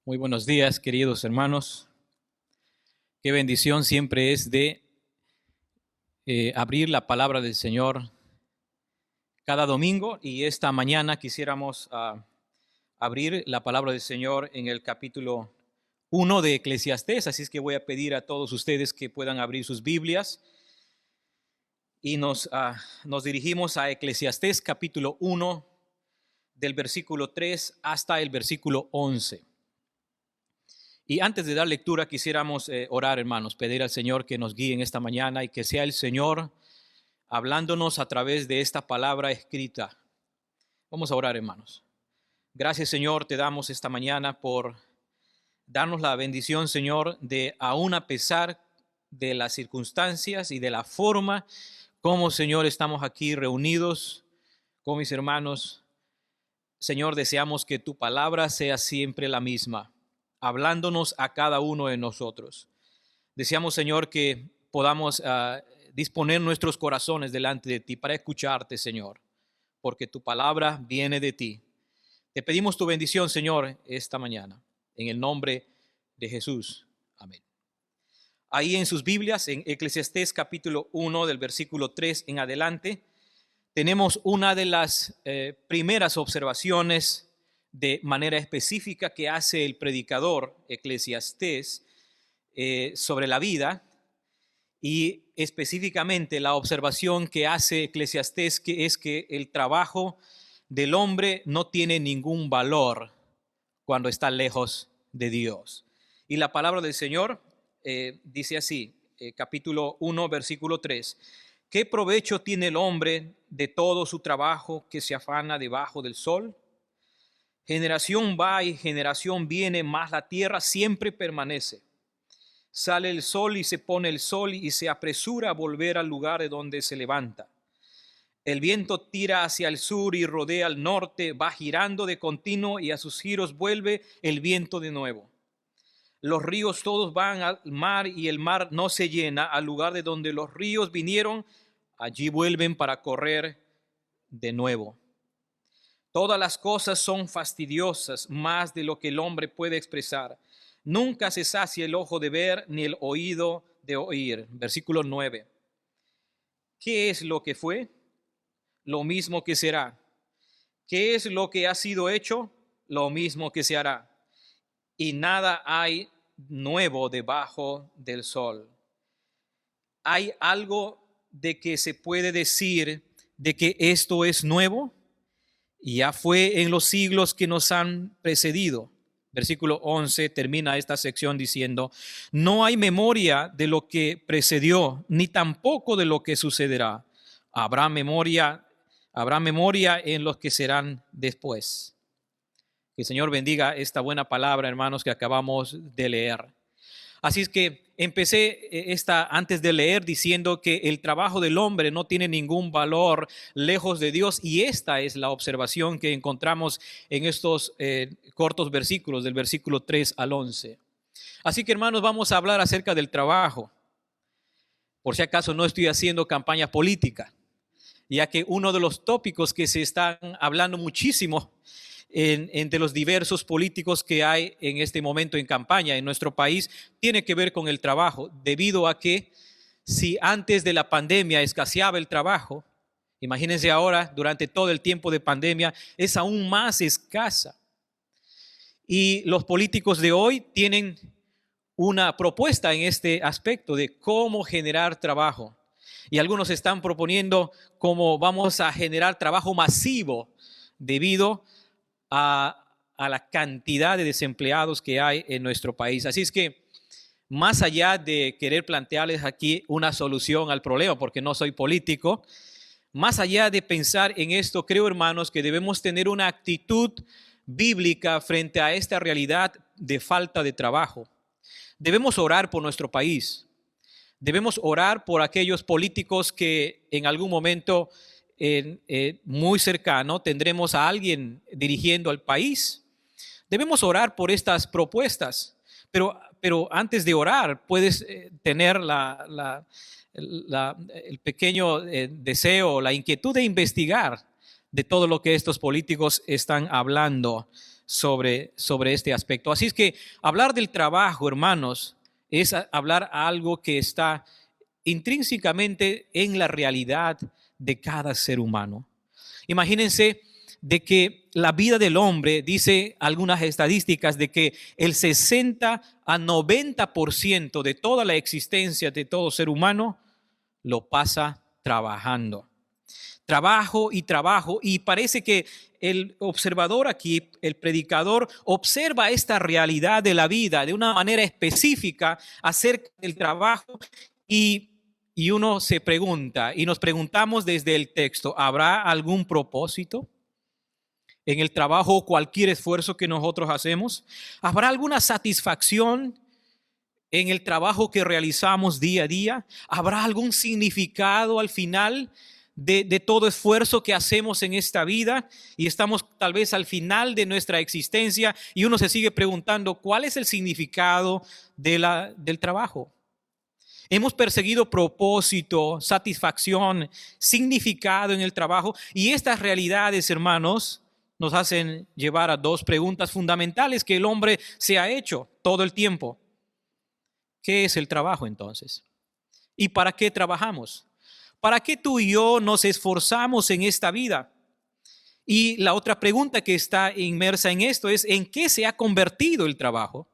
Muy buenos días, queridos hermanos. Qué bendición siempre es de abrir la palabra del Señor cada domingo, y esta mañana quisiéramos abrir la palabra del Señor en el capítulo 1 de Eclesiastés. Así es que voy a pedir a todos ustedes que puedan abrir sus Biblias y nos dirigimos a Eclesiastés capítulo 1 del versículo 3 hasta el versículo 11. Y antes de dar lectura, quisiéramos orar, hermanos, pedir al Señor que nos guíe en esta mañana y que sea el Señor hablándonos a través de esta palabra escrita. Vamos a orar, hermanos. Gracias, Señor, te damos esta mañana por darnos la bendición, Señor, de aún a pesar de las circunstancias y de la forma como, Señor, estamos aquí reunidos con mis hermanos. Señor, deseamos que tu palabra sea siempre la misma, hablándonos a cada uno de nosotros. Deseamos, Señor, que podamos disponer nuestros corazones delante de ti para escucharte, Señor, porque tu palabra viene de ti. Te pedimos tu bendición, Señor, esta mañana, en el nombre de Jesús. Amén. Ahí en sus Biblias, en Eclesiastés capítulo 1, del versículo 3 en adelante, tenemos una de las primeras observaciones de manera específica que hace el predicador Eclesiastés sobre la vida, y específicamente la observación que hace Eclesiastés, que es que el trabajo del hombre no tiene ningún valor cuando está lejos de Dios. Y la palabra del Señor dice así, capítulo 1, versículo 3. ¿Qué provecho tiene el hombre de todo su trabajo que se afana debajo del sol? Generación va y generación viene, mas la tierra siempre permanece. Sale el sol y se pone el sol y se apresura a volver al lugar de donde se levanta. El viento tira hacia el sur y rodea al norte, va girando de continuo y a sus giros vuelve el viento de nuevo. Los ríos todos van al mar y el mar no se llena. Al lugar de donde los ríos vinieron, allí vuelven para correr de nuevo. Todas las cosas son fastidiosas, más de lo que el hombre puede expresar. Nunca se sacia el ojo de ver, ni el oído de oír. Versículo 9. ¿Qué es lo que fue? Lo mismo que será. ¿Qué es lo que ha sido hecho? Lo mismo que se hará. Y nada hay nuevo debajo del sol. ¿Hay algo de que se puede decir de que esto es nuevo? Ya fue en los siglos que nos han precedido. Versículo 11 termina esta sección diciendo: no hay memoria de lo que precedió, ni tampoco de lo que sucederá. Habrá memoria en los que serán después. Que el Señor bendiga esta buena palabra, hermanos, que acabamos de leer. Así es que empecé antes de leer diciendo que el trabajo del hombre no tiene ningún valor lejos de Dios, y esta es la observación que encontramos en estos cortos versículos, del versículo 3 al 11. Así que, hermanos, vamos a hablar acerca del trabajo. Por si acaso no estoy haciendo campaña política, ya que uno de los tópicos que se están hablando muchísimo entre los diversos políticos que hay en este momento en campaña en nuestro país tiene que ver con el trabajo, debido a que si antes de la pandemia escaseaba el trabajo, imagínense ahora, durante todo el tiempo de pandemia, es aún más escasa. Y los políticos de hoy tienen una propuesta en este aspecto de cómo generar trabajo. Y algunos están proponiendo cómo vamos a generar trabajo masivo debido a la cantidad de desempleados que hay en nuestro país. Así es que, más allá de querer plantearles aquí una solución al problema, porque no soy político, más allá de pensar en esto, creo, hermanos, que debemos tener una actitud bíblica frente a esta realidad de falta de trabajo. Debemos orar por nuestro país. Debemos orar por aquellos políticos que en algún momento muy cercano tendremos a alguien dirigiendo al país. Debemos orar por estas propuestas, pero antes de orar puedes tener el pequeño deseo, la inquietud de investigar de todo lo que estos políticos están hablando sobre este aspecto. Así es que hablar del trabajo, hermanos, es hablar algo que está intrínsecamente en la realidad de cada ser humano. Imagínense de que la vida del hombre, dice algunas estadísticas, de que el 60 a 90% de toda la existencia de todo ser humano lo pasa trabajando. Trabajo y trabajo, y parece que el observador aquí, el predicador, observa esta realidad de la vida de una manera específica acerca del trabajo y uno se pregunta, y nos preguntamos desde el texto, ¿habrá algún propósito en el trabajo o cualquier esfuerzo que nosotros hacemos? ¿Habrá alguna satisfacción en el trabajo que realizamos día a día? ¿Habrá algún significado al final de todo esfuerzo que hacemos en esta vida? Y estamos tal vez al final de nuestra existencia y uno se sigue preguntando, ¿cuál es el significado del trabajo? Hemos perseguido propósito, satisfacción, significado en el trabajo, y estas realidades, hermanos, nos hacen llevar a dos preguntas fundamentales que el hombre se ha hecho todo el tiempo. ¿Qué es el trabajo entonces? ¿Y para qué trabajamos? ¿Para qué tú y yo nos esforzamos en esta vida? Y la otra pregunta que está inmersa en esto es, ¿en qué se ha convertido el trabajo?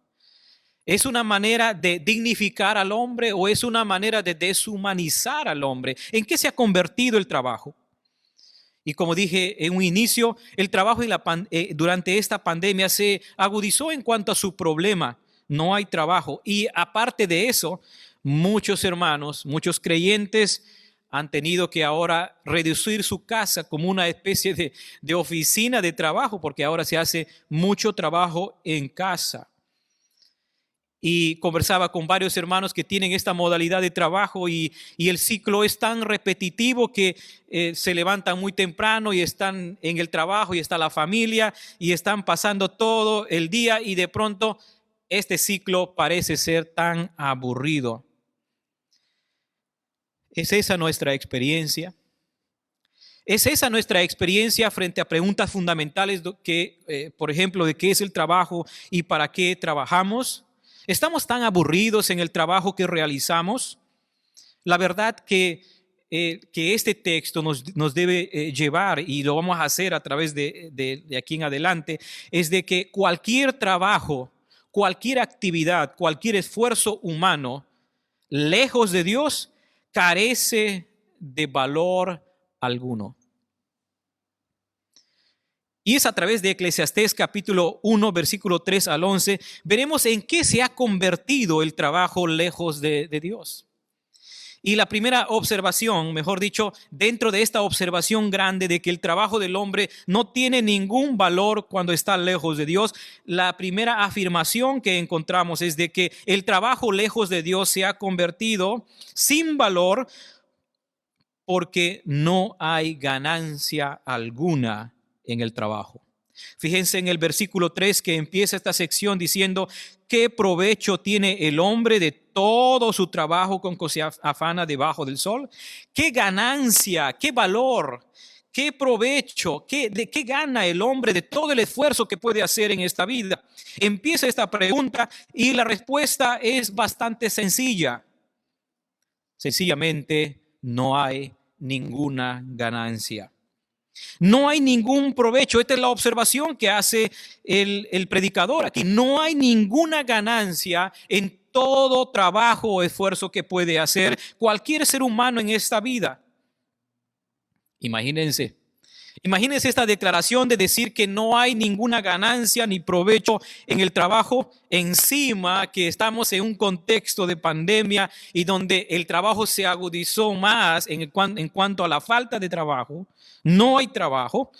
¿Es una manera de dignificar al hombre o es una manera de deshumanizar al hombre? ¿En qué se ha convertido el trabajo? Y como dije en un inicio, el trabajo durante esta pandemia se agudizó en cuanto a su problema. No hay trabajo. Y aparte de eso, muchos hermanos, muchos creyentes han tenido que ahora reducir su casa como una especie de oficina de trabajo, porque ahora se hace mucho trabajo en casa. Y conversaba con varios hermanos que tienen esta modalidad de trabajo y el ciclo es tan repetitivo que se levantan muy temprano y están en el trabajo y está la familia y están pasando todo el día y de pronto este ciclo parece ser tan aburrido. ¿Es esa nuestra experiencia? ¿Es esa nuestra experiencia frente a preguntas fundamentales que, por ejemplo, de qué es el trabajo y para qué trabajamos? ¿Estamos tan aburridos en el trabajo que realizamos? La verdad que este texto nos debe llevar, y lo vamos a hacer a través de aquí en adelante, es de que cualquier trabajo, cualquier actividad, cualquier esfuerzo humano, lejos de Dios, carece de valor alguno. Y es a través de Eclesiastés capítulo 1, versículo 3 al 11, veremos en qué se ha convertido el trabajo lejos de Dios. Y la primera observación, mejor dicho, dentro de esta observación grande de que el trabajo del hombre no tiene ningún valor cuando está lejos de Dios, la primera afirmación que encontramos es de que el trabajo lejos de Dios se ha convertido sin valor porque no hay ganancia alguna en el trabajo. Fíjense en el versículo 3 que empieza esta sección diciendo, ¿qué provecho tiene el hombre de todo su trabajo con que se afana debajo del sol? ¿Qué ganancia, qué valor, qué provecho, de qué gana el hombre de todo el esfuerzo que puede hacer en esta vida? Empieza esta pregunta y la respuesta es bastante sencilla. Sencillamente no hay ninguna ganancia. No hay ningún provecho. Esta es la observación que hace el predicador aquí. No hay ninguna ganancia en todo trabajo o esfuerzo que puede hacer cualquier ser humano en esta vida. Imagínense esta declaración de decir que no hay ninguna ganancia ni provecho en el trabajo, encima que estamos en un contexto de pandemia y donde el trabajo se agudizó más en cuanto a la falta de trabajo. No hay trabajo.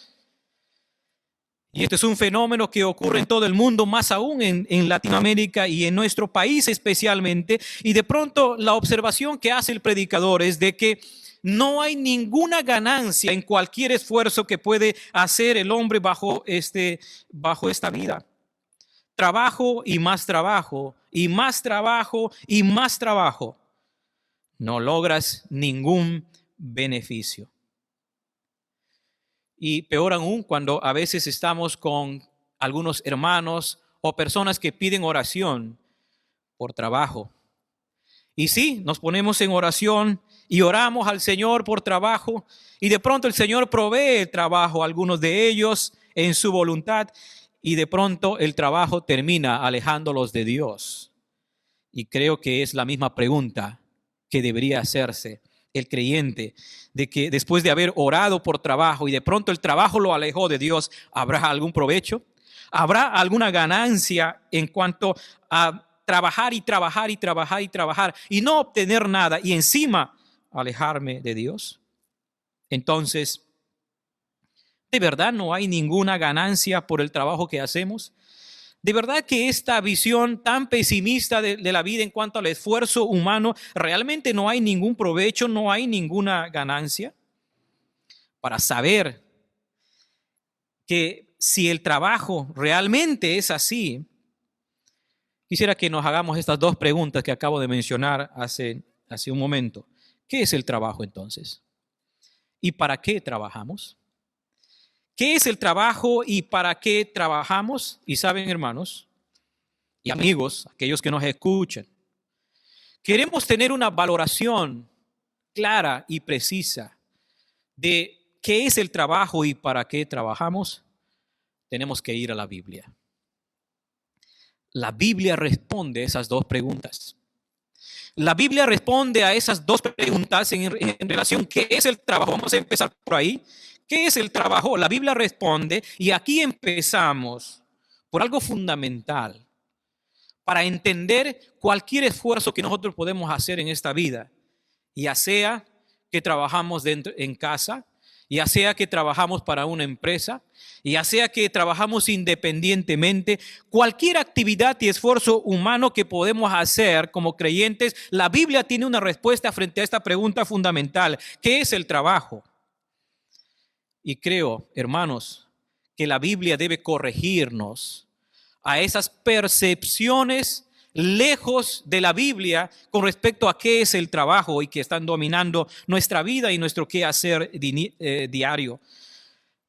Y este es un fenómeno que ocurre en todo el mundo, más aún en Latinoamérica y en nuestro país especialmente. Y de pronto la observación que hace el predicador es de que no hay ninguna ganancia en cualquier esfuerzo que puede hacer el hombre bajo esta vida. Trabajo y más trabajo, y más trabajo y más trabajo. No logras ningún beneficio. Y peor aún, cuando a veces estamos con algunos hermanos o personas que piden oración por trabajo. Y sí, nos ponemos en oración y oramos al Señor por trabajo, y de pronto el Señor provee el trabajo a algunos de ellos en su voluntad, y de pronto el trabajo termina alejándolos de Dios. Y creo que es la misma pregunta que debería hacerse el creyente, de que después de haber orado por trabajo y de pronto el trabajo lo alejó de Dios, ¿habrá algún provecho? ¿Habrá alguna ganancia en cuanto a trabajar y trabajar y trabajar y trabajar y no obtener nada y encima alejarme de Dios? Entonces, ¿de verdad no hay ninguna ganancia por el trabajo que hacemos? ¿De verdad que esta visión tan pesimista de la vida en cuanto al esfuerzo humano, realmente no hay ningún provecho, no hay ninguna ganancia? Para saber que si el trabajo realmente es así, quisiera que nos hagamos estas dos preguntas que acabo de mencionar hace un momento. ¿Qué es el trabajo entonces? ¿Y para qué trabajamos? ¿Qué es el trabajo y para qué trabajamos? Y saben, hermanos y amigos, aquellos que nos escuchan, queremos tener una valoración clara y precisa de qué es el trabajo y para qué trabajamos. Tenemos que ir a la Biblia. La Biblia responde a esas dos preguntas. La Biblia responde a esas dos preguntas en relación a qué es el trabajo. Vamos a empezar por ahí. ¿Qué es el trabajo? La Biblia responde, y aquí empezamos por algo fundamental para entender cualquier esfuerzo que nosotros podemos hacer en esta vida, ya sea que trabajamos en casa, ya sea que trabajamos para una empresa, ya sea que trabajamos independientemente, cualquier actividad y esfuerzo humano que podemos hacer como creyentes, la Biblia tiene una respuesta frente a esta pregunta fundamental: ¿qué es el trabajo? Y creo, hermanos, que la Biblia debe corregirnos a esas percepciones lejos de la Biblia con respecto a qué es el trabajo y que están dominando nuestra vida y nuestro quehacer diario.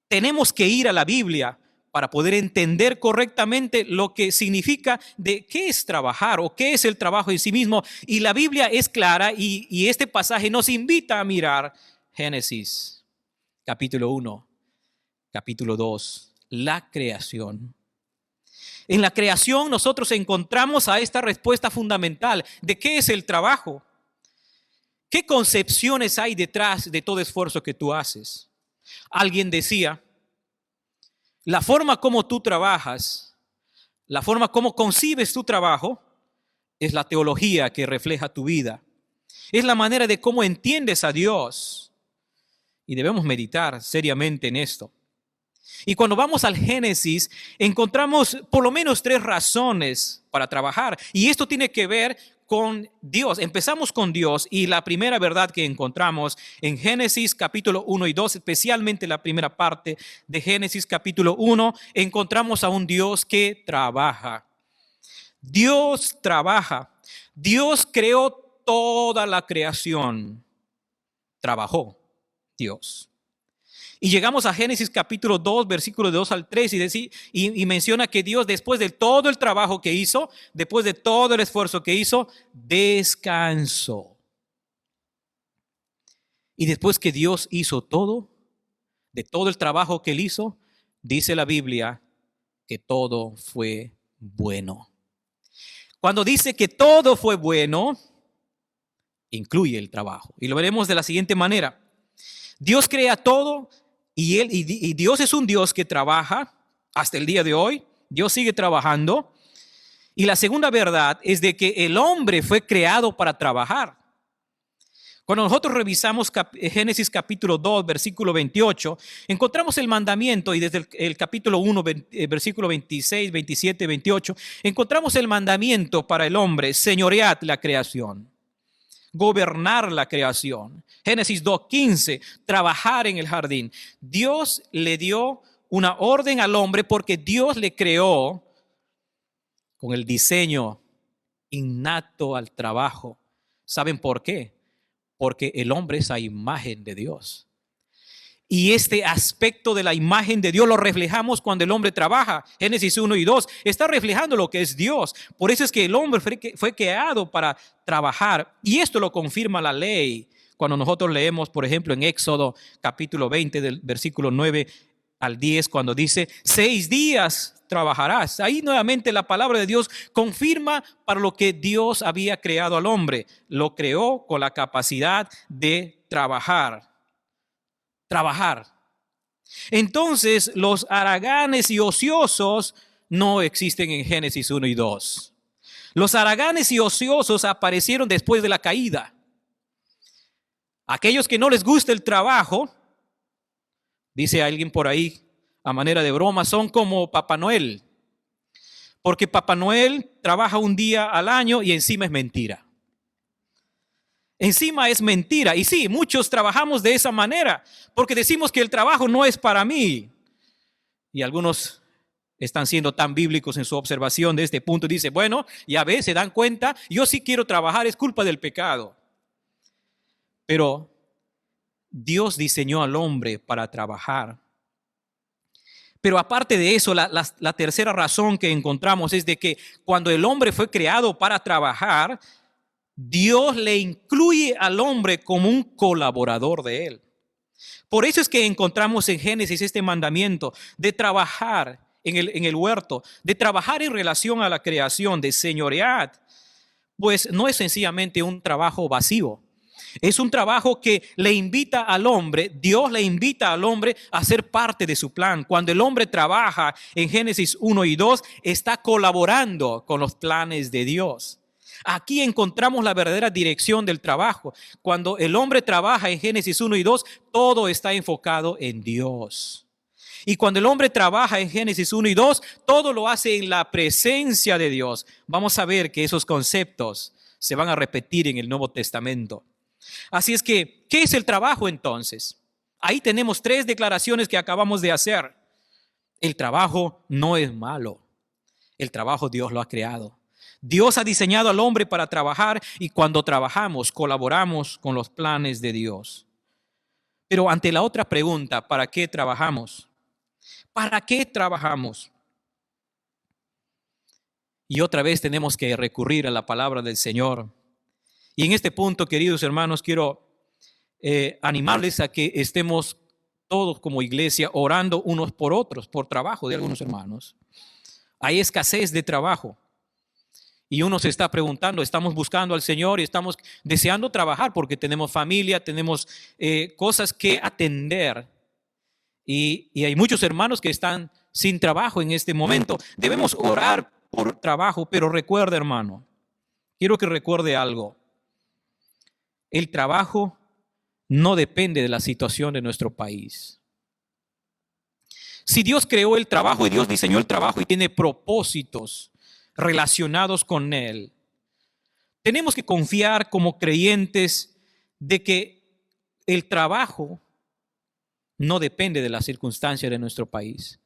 Tenemos que ir a la Biblia para poder entender correctamente lo que significa de qué es trabajar o qué es el trabajo en sí mismo. Y la Biblia es clara, y este pasaje nos invita a mirar Génesis, capítulo 1, capítulo 2, la creación. En la creación nosotros encontramos a esta respuesta fundamental de qué es el trabajo. ¿Qué concepciones hay detrás de todo esfuerzo que tú haces? Alguien decía, la forma como tú trabajas, la forma como concibes tu trabajo, es la teología que refleja tu vida. Es la manera de cómo entiendes a Dios. Y debemos meditar seriamente en esto. Y cuando vamos al Génesis, encontramos por lo menos 3 razones para trabajar. Y esto tiene que ver con Dios. Empezamos con Dios, y la primera verdad que encontramos en Génesis capítulo 1 y 2, especialmente la primera parte de Génesis capítulo 1, encontramos a un Dios que trabaja. Dios trabaja. Dios creó toda la creación. Trabajó Dios. Y llegamos a Génesis capítulo 2, versículos de 2 al 3, y menciona que Dios, después de todo el trabajo que hizo, después de todo el esfuerzo que hizo, descansó. Y después que Dios hizo todo, de todo el trabajo que él hizo, dice la Biblia que todo fue bueno. Cuando dice que todo fue bueno, incluye el trabajo. Y lo veremos de la siguiente manera. Dios crea todo. Y Dios es un Dios que trabaja hasta el día de hoy. Dios sigue trabajando. Y la segunda verdad es de que el hombre fue creado para trabajar. Cuando nosotros revisamos Génesis capítulo 2, versículo 28, encontramos el mandamiento, y desde el capítulo 1, versículo 26, 27, 28, encontramos el mandamiento para el hombre: señoread la creación, gobernar la creación. Génesis 2:15, trabajar en el jardín. Dios le dio una orden al hombre porque Dios le creó con el diseño innato al trabajo. ¿Saben por qué? Porque el hombre es a imagen de Dios. Y este aspecto de la imagen de Dios lo reflejamos cuando el hombre trabaja. Génesis 1 y 2 está reflejando lo que es Dios. Por eso es que el hombre fue creado para trabajar. Y esto lo confirma la ley. Cuando nosotros leemos, por ejemplo, en Éxodo capítulo 20, del versículo 9 al 10, cuando dice, 6 días trabajarás. Ahí nuevamente la palabra de Dios confirma para lo que Dios había creado al hombre. Lo creó con la capacidad de trabajar. Entonces, los haraganes y ociosos no existen en Génesis 1 y 2. Los haraganes y ociosos aparecieron después de la caída. Aquellos que no les gusta el trabajo, dice alguien por ahí a manera de broma, son como Papá Noel. Porque Papá Noel trabaja un día al año y encima es mentira. Encima es mentira. Y sí, muchos trabajamos de esa manera porque decimos que el trabajo no es para mí. Y algunos están siendo tan bíblicos en su observación de este punto. Dice, bueno, ya ves, se dan cuenta, yo sí quiero trabajar, es culpa del pecado. Pero Dios diseñó al hombre para trabajar. Pero aparte de eso, la tercera razón que encontramos es de que cuando el hombre fue creado para trabajar, Dios le incluye al hombre como un colaborador de él. Por eso es que encontramos en Génesis este mandamiento de trabajar en el huerto, de trabajar en relación a la creación, de señorear. Pues no es sencillamente un trabajo vacío. Es un trabajo que le invita al hombre, Dios le invita al hombre a ser parte de su plan. Cuando el hombre trabaja en Génesis 1 y 2, está colaborando con los planes de Dios. Aquí encontramos la verdadera dirección del trabajo. Cuando el hombre trabaja en Génesis 1 y 2, todo está enfocado en Dios. Y cuando el hombre trabaja en Génesis 1 y 2, todo lo hace en la presencia de Dios. Vamos a ver que esos conceptos se van a repetir en el Nuevo Testamento. Así es que, ¿qué es el trabajo entonces? Ahí tenemos 3 declaraciones que acabamos de hacer. El trabajo no es malo. El trabajo Dios lo ha creado. Dios ha diseñado al hombre para trabajar y cuando trabajamos, colaboramos con los planes de Dios. Pero ante la otra pregunta, ¿para qué trabajamos? ¿Para qué trabajamos? Y otra vez tenemos que recurrir a la palabra del Señor. Y en este punto, queridos hermanos, quiero animarles a que estemos todos como iglesia orando unos por otros, por trabajo de algunos hermanos. Hay escasez de trabajo. Y uno se está preguntando, estamos buscando al Señor y estamos deseando trabajar porque tenemos familia, tenemos cosas que atender. Y hay muchos hermanos que están sin trabajo en este momento. Debemos orar por trabajo, pero recuerda, hermano, quiero que recuerde algo. El trabajo no depende de la situación de nuestro país. Si Dios creó el trabajo y Dios diseñó el trabajo y tiene propósitos relacionados con él, tenemos que confiar como creyentes de que el trabajo no depende de las circunstancias de nuestro país.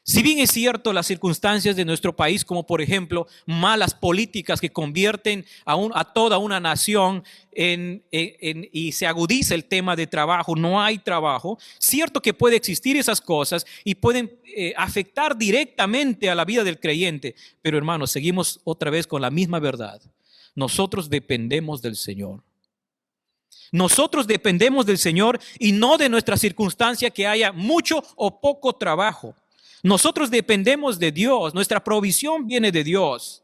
Si bien es cierto, las circunstancias de nuestro país, como por ejemplo malas políticas que convierten a toda una nación y se agudiza el tema de trabajo, no hay trabajo, cierto que puede existir esas cosas y pueden afectar directamente a la vida del creyente, pero hermanos, seguimos otra vez con la misma verdad. Nosotros dependemos del Señor. Nosotros dependemos del Señor y no de nuestra circunstancia que haya mucho o poco trabajo. Nosotros dependemos de Dios, nuestra provisión viene de Dios.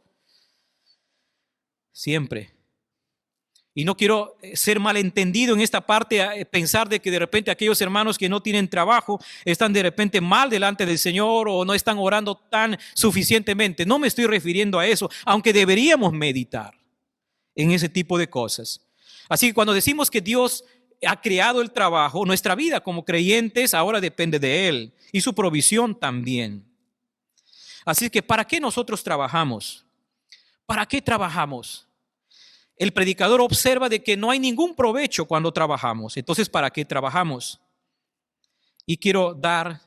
Siempre. Y no quiero ser malentendido en esta parte, pensar de que de repente aquellos hermanos que no tienen trabajo están de repente mal delante del Señor o no están orando tan suficientemente. No me estoy refiriendo a eso, aunque deberíamos meditar en ese tipo de cosas. Así que cuando decimos que Dios ha creado el trabajo, nuestra vida como creyentes ahora depende de Él y su provisión también. Así que ¿para qué nosotros trabajamos? ¿Para qué trabajamos? El predicador observa de que no hay ningún provecho cuando trabajamos. Entonces, ¿para qué trabajamos? Y quiero dar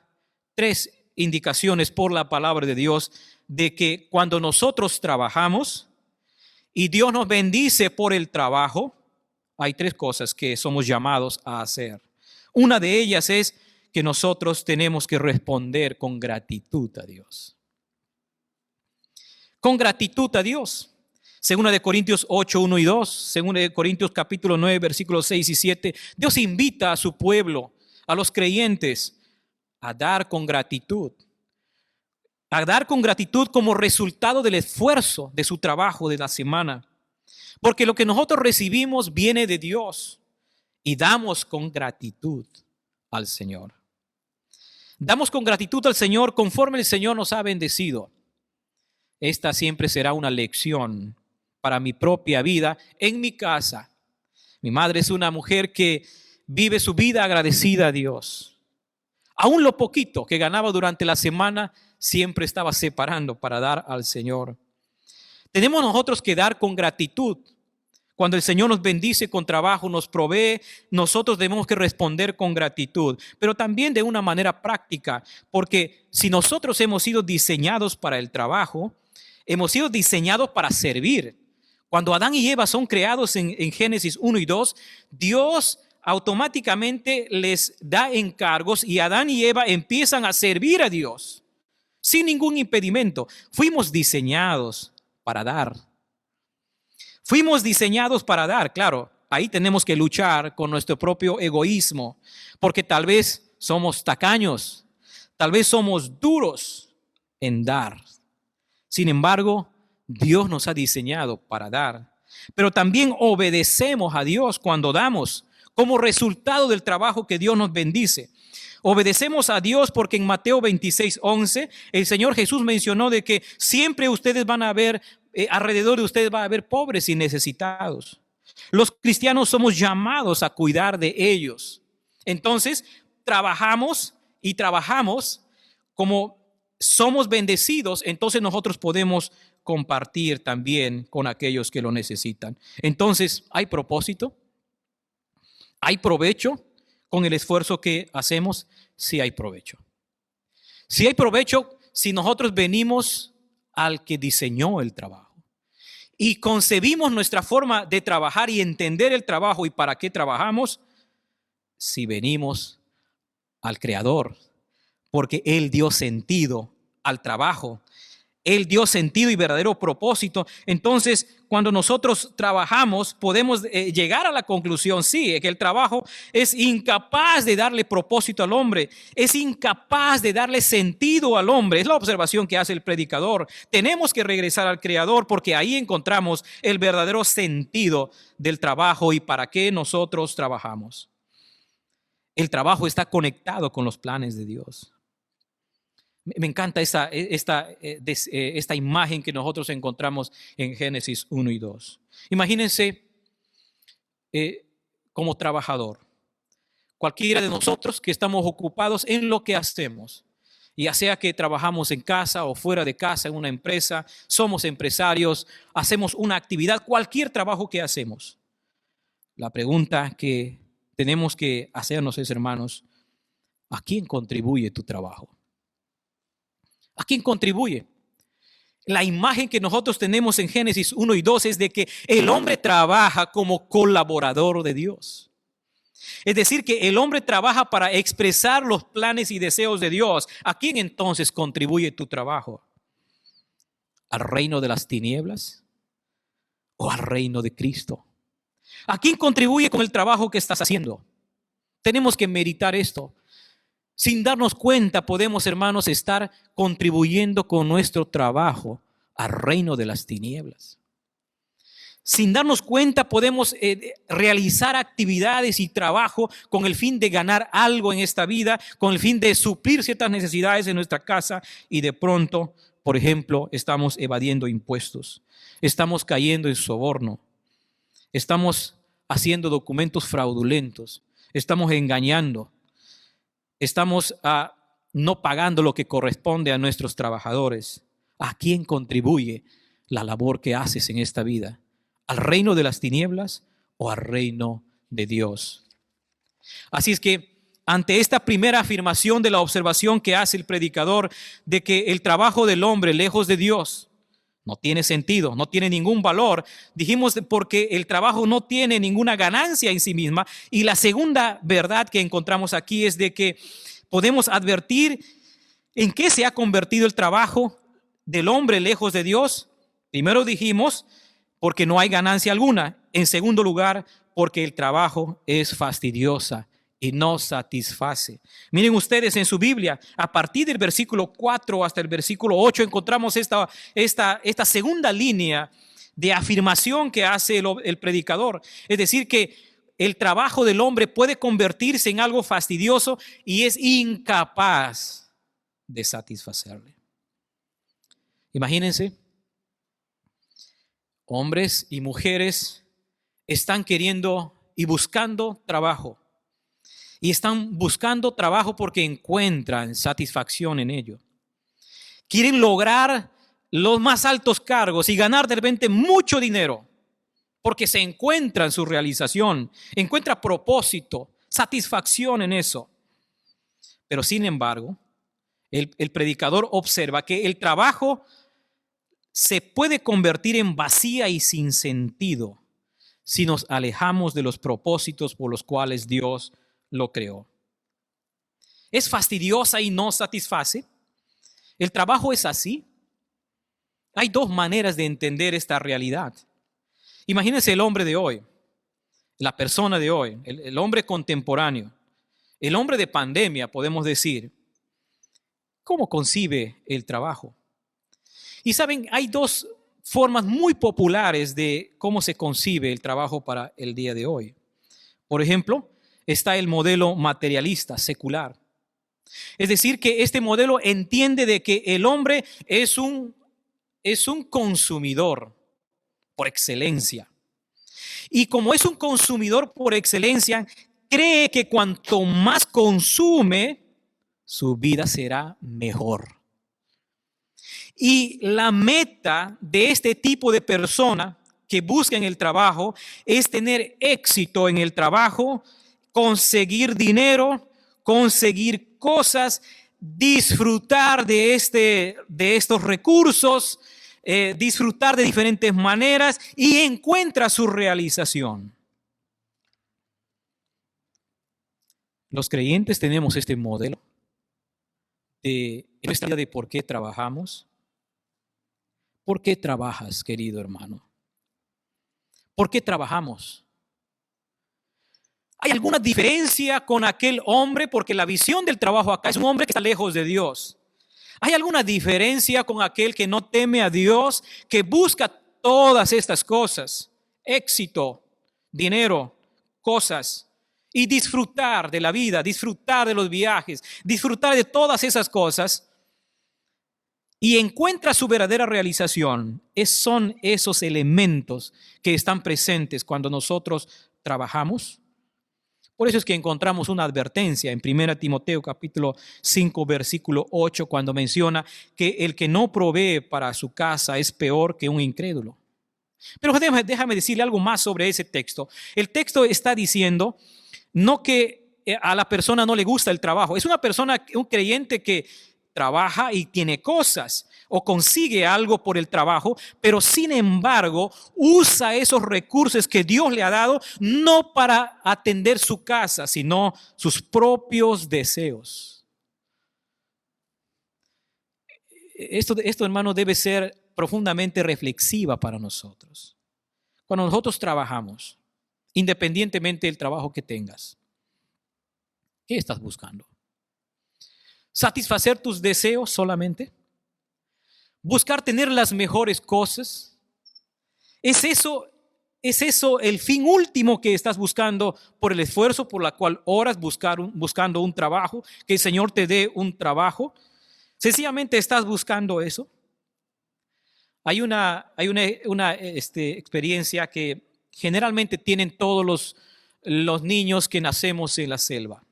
3 indicaciones por la palabra de Dios de que cuando nosotros trabajamos y Dios nos bendice por el trabajo, hay 3 cosas que somos llamados a hacer. Una de ellas es que nosotros tenemos que responder con gratitud a Dios. Con gratitud a Dios. Segunda de Corintios 8, 1 y 2, segunda de Corintios capítulo 9, versículos 6 y 7, Dios invita a su pueblo, a los creyentes, a dar con gratitud. A dar con gratitud como resultado del esfuerzo de su trabajo de la semana. Porque lo que nosotros recibimos viene de Dios y damos con gratitud al Señor. Damos con gratitud al Señor conforme el Señor nos ha bendecido. Esta siempre será una lección para mi propia vida en mi casa. Mi madre es una mujer que vive su vida agradecida a Dios. Aún lo poquito que ganaba durante la semana siempre estaba separando para dar al Señor. Tenemos nosotros que dar con gratitud. Cuando el Señor nos bendice con trabajo, nos provee, nosotros debemos que responder con gratitud, pero también de una manera práctica, porque si nosotros hemos sido diseñados para el trabajo, hemos sido diseñados para servir. Cuando Adán y Eva son creados en Génesis 1 y 2, Dios automáticamente les da encargos y Adán y Eva empiezan a servir a Dios sin ningún impedimento. Fuimos diseñados para dar. Fuimos diseñados para dar, claro. Ahí tenemos que luchar con nuestro propio egoísmo, porque tal vez somos tacaños, tal vez somos duros en dar. Sin embargo, Dios nos ha diseñado para dar, pero también obedecemos a Dios cuando damos como resultado del trabajo que Dios nos bendice. Obedecemos a Dios porque en Mateo 26:11 el Señor Jesús mencionó de que siempre ustedes van a ver, alrededor de ustedes va a haber pobres y necesitados. Los cristianos somos llamados a cuidar de ellos. Entonces, trabajamos como somos bendecidos, entonces nosotros podemos compartir también con aquellos que lo necesitan. Entonces, ¿hay propósito? ¿Hay provecho con el esfuerzo que hacemos? Sí hay provecho. Sí hay provecho si nosotros venimos al que diseñó el trabajo y concebimos nuestra forma de trabajar y entender el trabajo y para qué trabajamos, si venimos al Creador, porque Él dio sentido al trabajo. Él dio sentido y verdadero propósito. Entonces, cuando nosotros trabajamos, podemos llegar a la conclusión, sí, que el trabajo es incapaz de darle propósito al hombre, es incapaz de darle sentido al hombre. Es la observación que hace el predicador. Tenemos que regresar al Creador porque ahí encontramos el verdadero sentido del trabajo y para qué nosotros trabajamos. El trabajo está conectado con los planes de Dios. Me encanta esta imagen que nosotros encontramos en Génesis 1 y 2. Imagínense como trabajador, cualquiera de nosotros que estamos ocupados en lo que hacemos, ya sea que trabajamos en casa o fuera de casa, en una empresa, somos empresarios, hacemos una actividad, cualquier trabajo que hacemos. La pregunta que tenemos que hacernos es, hermanos, ¿a quién contribuye tu trabajo? ¿A quién contribuye? La imagen que nosotros tenemos en Génesis 1 y 2 es de que el hombre trabaja como colaborador de Dios. Es decir, que el hombre trabaja para expresar los planes y deseos de Dios. ¿A quién entonces contribuye tu trabajo? ¿Al reino de las tinieblas o al reino de Cristo? ¿A quién contribuye con el trabajo que estás haciendo? Tenemos que meditar esto. Sin darnos cuenta, podemos, hermanos, estar contribuyendo con nuestro trabajo al reino de las tinieblas. Sin darnos cuenta, podemos realizar actividades y trabajo con el fin de ganar algo en esta vida, con el fin de suplir ciertas necesidades en nuestra casa y de pronto, por ejemplo, estamos evadiendo impuestos, estamos cayendo en soborno, estamos haciendo documentos fraudulentos, estamos engañando. Estamos no pagando lo que corresponde a nuestros trabajadores. ¿A quién contribuye la labor que haces en esta vida? ¿Al reino de las tinieblas o al reino de Dios? Así es que ante esta primera afirmación de la observación que hace el predicador de que el trabajo del hombre lejos de Dios No tiene sentido, no tiene ningún valor. Dijimos porque el trabajo no tiene ninguna ganancia en sí misma. Y la segunda verdad que encontramos aquí es de que podemos advertir en qué se ha convertido el trabajo del hombre lejos de Dios. Primero dijimos, porque no hay ganancia alguna. En segundo lugar, porque el trabajo es fastidiosa y no satisface. Miren ustedes en su Biblia, a partir del versículo 4 hasta el versículo 8, encontramos esta segunda línea de afirmación que hace el predicador. Es decir, que el trabajo del hombre puede convertirse en algo fastidioso y es incapaz de satisfacerle. Imagínense, hombres y mujeres están queriendo y buscando trabajo. Y están buscando trabajo porque encuentran satisfacción en ello. Quieren lograr los más altos cargos y ganar de repente mucho dinero porque se encuentran su realización, encuentra propósito, satisfacción en eso. Pero sin embargo, el predicador observa que el trabajo se puede convertir en vacía y sin sentido si nos alejamos de los propósitos por los cuales Dios lo creó. ¿Es fastidiosa y no satisface? ¿El trabajo es así? Hay dos maneras de entender esta realidad. Imagínense el hombre de hoy, la persona de hoy, el hombre contemporáneo, el hombre de pandemia, podemos decir. ¿Cómo concibe el trabajo? Y saben, hay dos formas muy populares de cómo se concibe el trabajo para el día de hoy. Por ejemplo, está el modelo materialista, secular. Es decir, que este modelo entiende de que el hombre es un consumidor por excelencia. Y como es un consumidor por excelencia, cree que cuanto más consume, su vida será mejor. Y la meta de este tipo de persona que busca en el trabajo es tener éxito en el trabajo, conseguir dinero, conseguir cosas, disfrutar de estos recursos, disfrutar de diferentes maneras y encuentra su realización. Los creyentes tenemos este modelo de esta idea de por qué trabajamos. ¿Por qué trabajas, querido hermano? ¿Por qué trabajamos? ¿Hay alguna diferencia con aquel hombre? Porque la visión del trabajo acá es un hombre que está lejos de Dios. ¿Hay alguna diferencia con aquel que no teme a Dios, que busca todas estas cosas? Éxito, dinero, cosas. Y disfrutar de la vida, disfrutar de los viajes, disfrutar de todas esas cosas. Y encuentra su verdadera realización. Son esos elementos que están presentes cuando nosotros trabajamos. Por eso es que encontramos una advertencia en 1 Timoteo capítulo 5 versículo 8 cuando menciona que el que no provee para su casa es peor que un incrédulo. Pero déjame decirle algo más sobre ese texto. El texto está diciendo no que a la persona no le gusta el trabajo. Es una persona, un creyente que trabaja y tiene cosas o consigue algo por el trabajo, pero sin embargo usa esos recursos que Dios le ha dado no para atender su casa, sino sus propios deseos. Esto, hermano, debe ser profundamente reflexiva para nosotros. Cuando nosotros trabajamos, independientemente del trabajo que tengas, ¿qué estás buscando? ¿Satisfacer tus deseos solamente? ¿Buscar tener las mejores cosas? ¿Es eso el fin último que estás buscando por el esfuerzo por la cual oras buscando un trabajo? Que el Señor te dé un trabajo. ¿Sencillamente estás buscando eso? Hay una experiencia que generalmente tienen todos los niños que nacemos en la selva.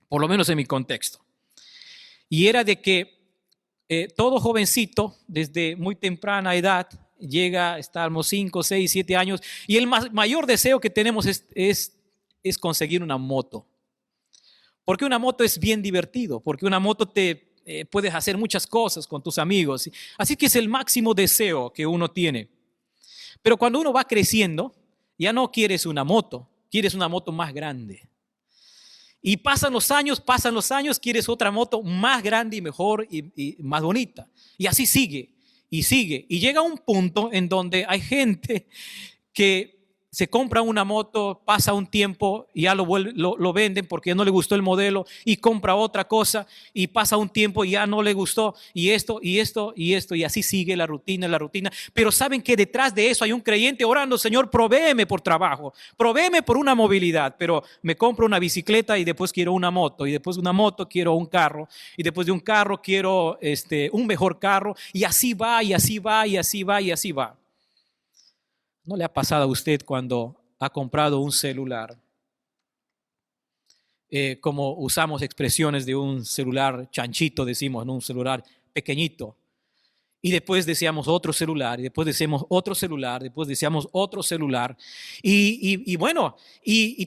Por lo menos en mi contexto. Y era de que todo jovencito, desde muy temprana edad, estamos 5, 6, 7 años, y el mayor deseo que tenemos es conseguir una moto. Porque una moto es bien divertido, porque una moto puedes hacer muchas cosas con tus amigos. Así que es el máximo deseo que uno tiene. Pero cuando uno va creciendo, ya no quieres una moto, quieres una moto más grande. Y pasan los años, quieres otra moto más grande y mejor y más bonita. Y así sigue y sigue. Y llega un punto en donde hay gente que se compra una moto, pasa un tiempo y ya lo venden porque no le gustó el modelo y compra otra cosa y pasa un tiempo y ya no le gustó y esto y así sigue la rutina. Pero saben que detrás de eso hay un creyente orando: Señor, provéeme por trabajo, provéeme por una movilidad, pero me compro una bicicleta y después quiero una moto y después de una moto quiero un carro y después de un carro quiero un mejor carro y así va y así va y así va y así va. ¿No le ha pasado a usted cuando ha comprado un celular? Como usamos expresiones de un celular chanchito, decimos, ¿no? Un celular pequeñito. Y después deseamos otro celular, y después deseamos otro celular, después deseamos otro celular. Y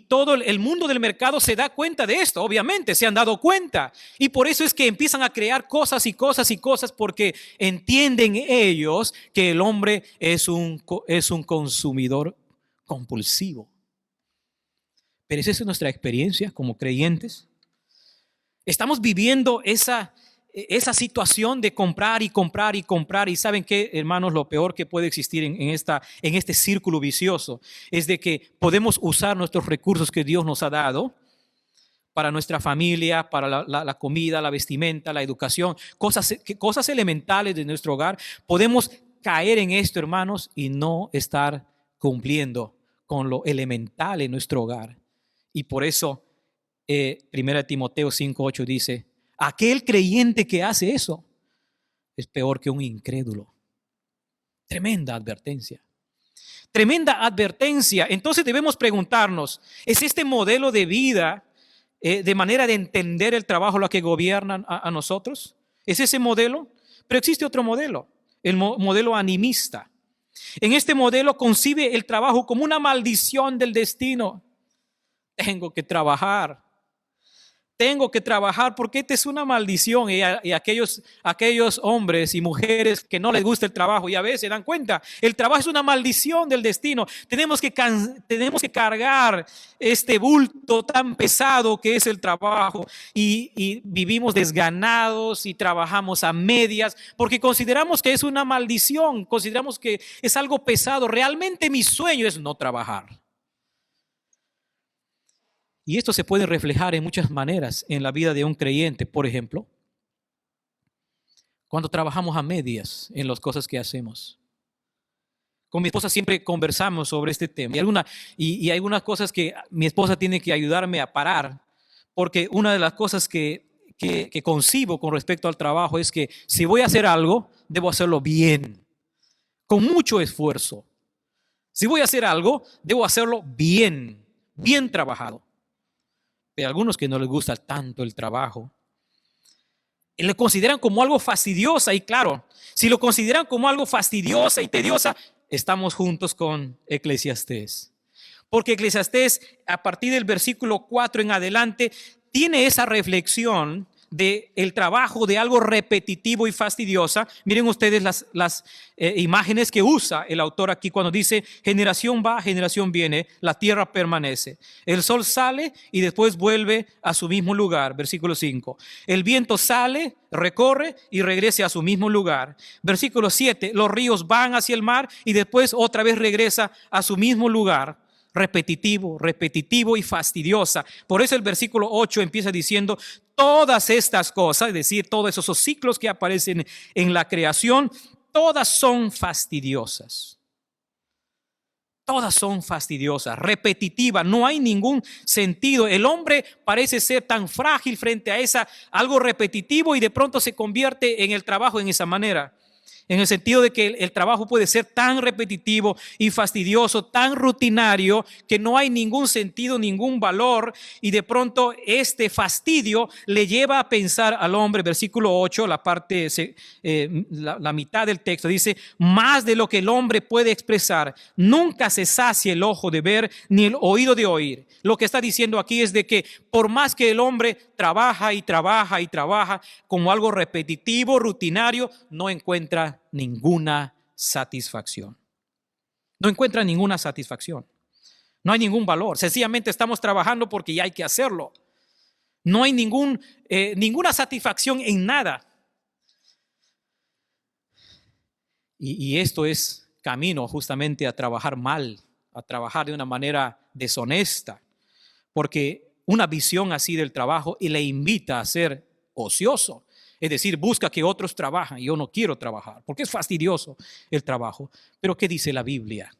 todo el mundo del mercado se da cuenta de esto, obviamente, se han dado cuenta. Y por eso es que empiezan a crear cosas y cosas y cosas, porque entienden ellos que el hombre es un consumidor compulsivo. Pero esa es nuestra experiencia como creyentes. Estamos viviendo esa situación de comprar y comprar y comprar. Y ¿saben qué, hermanos? Lo peor que puede existir en este círculo vicioso es de que podemos usar nuestros recursos que Dios nos ha dado para nuestra familia, para la comida, la vestimenta, la educación, cosas elementales de nuestro hogar. Podemos caer en esto, hermanos, y no estar cumpliendo con lo elemental en nuestro hogar. Y por eso 1 Timoteo 5:8 dice: aquel creyente que hace eso es peor que un incrédulo. Tremenda advertencia. Tremenda advertencia. Entonces debemos preguntarnos: ¿es este modelo de vida, de manera de entender el trabajo, lo que gobierna a nosotros? ¿Es ese modelo? Pero existe otro modelo, el modelo animista. En este modelo concibe el trabajo como una maldición del destino. Tengo que trabajar porque esta es una maldición. Y aquellos hombres y mujeres que no les gusta el trabajo y a veces se dan cuenta, el trabajo es una maldición del destino. Tenemos que cargar este bulto tan pesado que es el trabajo y vivimos desganados y trabajamos a medias porque consideramos que es una maldición, consideramos que es algo pesado. Realmente mi sueño es no trabajar. Y esto se puede reflejar en muchas maneras en la vida de un creyente. Por ejemplo, cuando trabajamos a medias en las cosas que hacemos. Con mi esposa siempre conversamos sobre este tema. Y hay algunas cosas que mi esposa tiene que ayudarme a parar, porque una de las cosas que concibo con respecto al trabajo es que si voy a hacer algo, debo hacerlo bien, con mucho esfuerzo. Si voy a hacer algo, debo hacerlo bien trabajado. Pero a algunos que no les gusta tanto el trabajo, lo consideran como algo fastidiosa. Y claro, si lo consideran como algo fastidiosa y tediosa, estamos juntos con Eclesiastés. Porque Eclesiastés, a partir del versículo 4 en adelante, tiene esa reflexión del trabajo, de algo repetitivo y fastidiosa. Miren ustedes las imágenes que usa el autor aquí cuando dice: generación va, generación viene, la tierra permanece. El sol sale y después vuelve a su mismo lugar. Versículo 5. El viento sale, recorre y regresa a su mismo lugar. Versículo 7. Los ríos van hacia el mar y después otra vez regresa a su mismo lugar. Repetitivo y fastidiosa. Por eso el versículo 8 empieza diciendo: todas estas cosas, es decir, todos esos ciclos que aparecen en la creación, todas son fastidiosas. Todas son fastidiosas, repetitivas, no hay ningún sentido. El hombre parece ser tan frágil frente a algo repetitivo y de pronto se convierte en el trabajo en esa manera. En el sentido de que el trabajo puede ser tan repetitivo y fastidioso, tan rutinario, que no hay ningún sentido, ningún valor. Y de pronto este fastidio le lleva a pensar al hombre, versículo 8, la mitad del texto, dice: más de lo que el hombre puede expresar, nunca se sacia el ojo de ver, ni el oído de oír. Lo que está diciendo aquí es de que por más que el hombre trabaja y trabaja y trabaja como algo repetitivo, rutinario, no encuentra ninguna satisfacción. No encuentra ninguna satisfacción. No hay ningún valor. Sencillamente estamos trabajando porque ya hay que hacerlo. No hay ninguna satisfacción en nada. Y esto es camino justamente a trabajar mal, a trabajar de una manera deshonesta, porque una visión así del trabajo y le invita a ser ocioso. Es decir, busca que otros trabajen. Yo no quiero trabajar porque es fastidioso el trabajo. Pero ¿qué dice la Biblia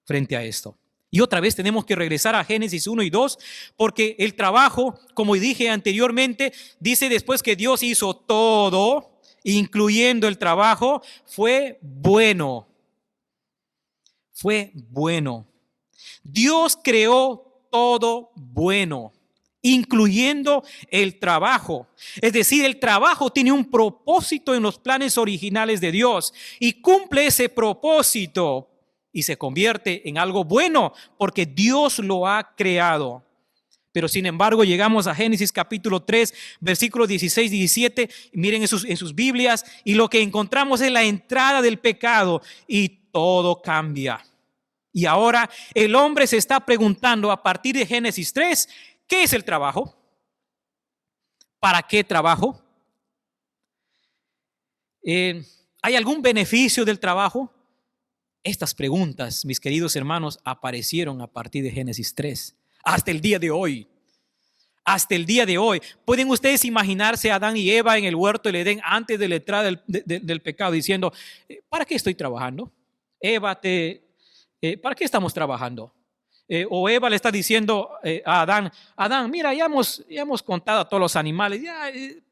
frente a esto? Y otra vez tenemos que regresar a Génesis 1 y 2, porque el trabajo, como dije anteriormente, dice después que Dios hizo todo, incluyendo el trabajo, fue bueno. Fue bueno. Dios creó todo bueno, incluyendo el trabajo. Es decir, el trabajo tiene un propósito en los planes originales de Dios y cumple ese propósito y se convierte en algo bueno porque Dios lo ha creado. Pero sin embargo llegamos a Génesis capítulo 3, versículos 16 y 17, miren en sus Biblias, y lo que encontramos es la entrada del pecado y todo cambia. Y ahora el hombre se está preguntando a partir de Génesis 3, ¿qué es el trabajo? ¿Para qué trabajo? ¿Hay algún beneficio del trabajo? Estas preguntas, mis queridos hermanos, aparecieron a partir de Génesis 3, hasta el día de hoy. Hasta el día de hoy. ¿Pueden ustedes imaginarse a Adán y Eva en el huerto del Edén antes de la entrada del pecado diciendo: ¿para qué estoy trabajando? Eva, ¿para qué estamos trabajando? O Eva le está diciendo a Adán, mira, ya hemos contado a todos los animales,